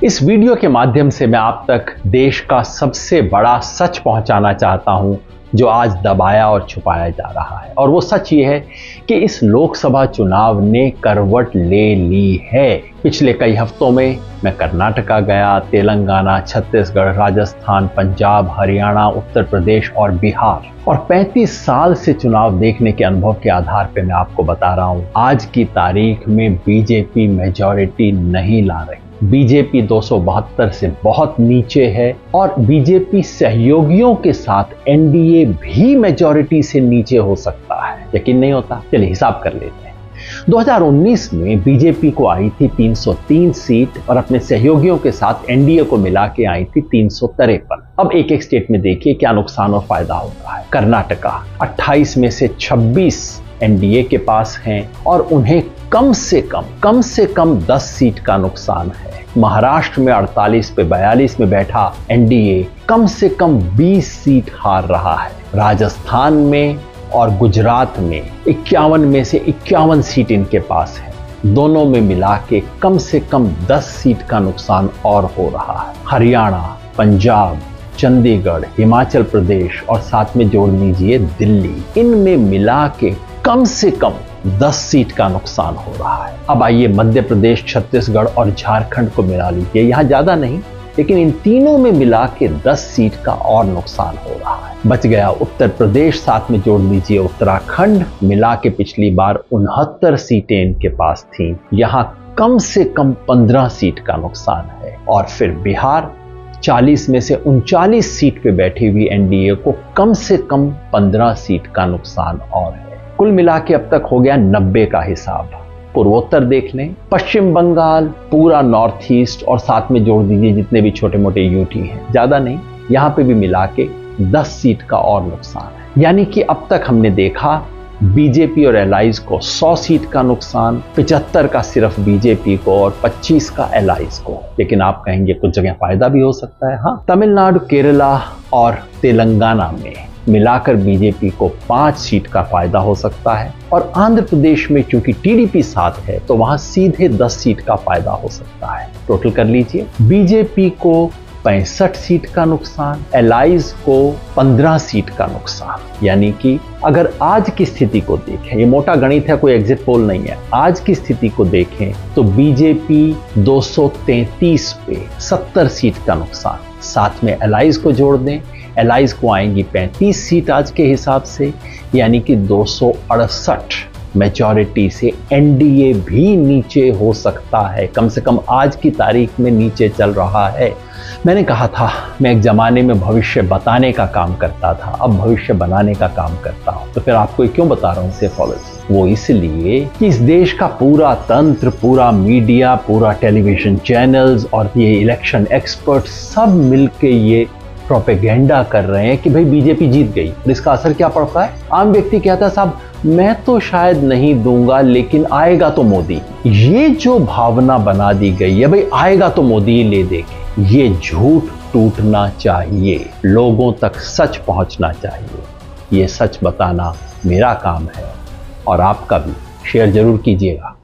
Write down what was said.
इस वीडियो के माध्यम से मैं आप तक देश का सबसे बड़ा सच पहुंचाना चाहता हूं जो आज दबाया और छुपाया जा रहा है। और वो सच ये है कि इस लोकसभा चुनाव ने करवट ले ली है। पिछले कई हफ्तों में मैं कर्नाटका गया, तेलंगाना, छत्तीसगढ़, राजस्थान, पंजाब, हरियाणा, उत्तर प्रदेश और बिहार, और 35 साल से चुनाव देखने के अनुभव के आधार पर मैं आपको बता रहा हूं, आज की तारीख में बीजेपी मेजॉरिटी नहीं ला रही। बीजेपी 272 से बहुत नीचे है और बीजेपी सहयोगियों के साथ एनडीए भी मेजॉरिटी से नीचे हो सकता है। यकीन नहीं होता? चलिए हिसाब कर लेते हैं। 2019 में बीजेपी को आई थी 303 सीट और अपने सहयोगियों के साथ एनडीए को मिला के आई थी 353। अब एक एक स्टेट में देखिए क्या नुकसान और फायदा होता है। कर्नाटका 28 में से 26 एनडीए के पास हैं और उन्हें कम से कम 10 सीट का नुकसान है। महाराष्ट्र में 48 पे 42 में बैठा एनडीए कम से कम 20 सीट हार रहा है। राजस्थान में और गुजरात में 51 में से 51 सीट इनके पास है। दोनों में मिला के कम से कम 10 सीट का नुकसान और हो रहा है। हरियाणा, पंजाब, चंडीगढ़, हिमाचल प्रदेश और साथ में जोड़ लीजिए दिल्ली, इनमें मिला के कम से कम 10 सीट का नुकसान हो रहा है। अब आइए मध्य प्रदेश, छत्तीसगढ़ और झारखंड को मिला लीजिए। यहां ज्यादा नहीं, लेकिन इन तीनों में मिला के 10 सीट का और नुकसान हो रहा है। बच गया उत्तर प्रदेश, साथ में जोड़ लीजिए उत्तराखंड, मिला के पिछली बार 69 सीटें इनके पास थीं। यहां कम से कम 15 सीट का नुकसान है। और फिर बिहार 40 में से 39 सीट पे बैठी हुई एनडीए को कम से कम 15 सीट का नुकसान और है। कुल मिला के अब तक हो गया 90 का हिसाब। पूर्वोत्तर देख लें, पश्चिम बंगाल, पूरा नॉर्थ ईस्ट और साथ में जोड़ दीजिए जितने भी छोटे मोटे यूटी हैं, ज्यादा नहीं, यहां पे भी मिला के 10 सीट का और नुकसान है। यानी कि अब तक हमने देखा बीजेपी और एलाइज को 100 सीट का नुकसान, 75 का सिर्फ बीजेपी को और 25 का एलाइज को। लेकिन आप कहेंगे कुछ जगह फायदा भी हो सकता है। हाँ, तमिलनाडु, केरला और तेलंगाना में मिलाकर बीजेपी को 5 सीट का फायदा हो सकता है। और आंध्र प्रदेश में चूंकि टीडीपी साथ है तो वहां सीधे 10 सीट का फायदा हो सकता है। टोटल कर लीजिए, बीजेपी को 65 सीट का नुकसान, एलाइज को 15 सीट का नुकसान। यानी कि अगर आज की स्थिति को देखें, ये मोटा गणित है, कोई एग्जिट पोल नहीं है, आज की स्थिति को देखें तो बीजेपी 233 पे 70 सीट का नुकसान, साथ में एलाइज को जोड़ दें, एलाइज को आएंगी 35 सीट आज के हिसाब से, यानी कि 268 मेजॉरिटी से एनडीए भी नीचे हो सकता है। कम से कम आज की तारीख में नीचे चल रहा है। मैंने कहा था मैं एक जमाने में भविष्य बताने का काम करता था, अब भविष्य बनाने का काम करता हूं। तो फिर आपको क्यों बता रहा हूं सेफोलॉजी? वो इसलिए कि इस देश का पूरा तंत्र, पूरा मीडिया, पूरा टेलीविजन चैनल्स और ये इलेक्शन एक्सपर्ट सब मिलके ये प्रोपेगेंडा कर रहे हैं कि भाई बीजेपी जीत गई। और इसका असर क्या पड़ता है? आम व्यक्ति कहता है साहब मैं तो शायद नहीं दूंगा लेकिन आएगा तो मोदी। ये जो भावना बना दी गई है, भाई आएगा तो मोदी ले देंगे, ये झूठ टूटना चाहिए। लोगों तक सच पहुंचना चाहिए। ये सच बताना मेरा काम है और आपका भी। शेयर जरूर कीजिएगा।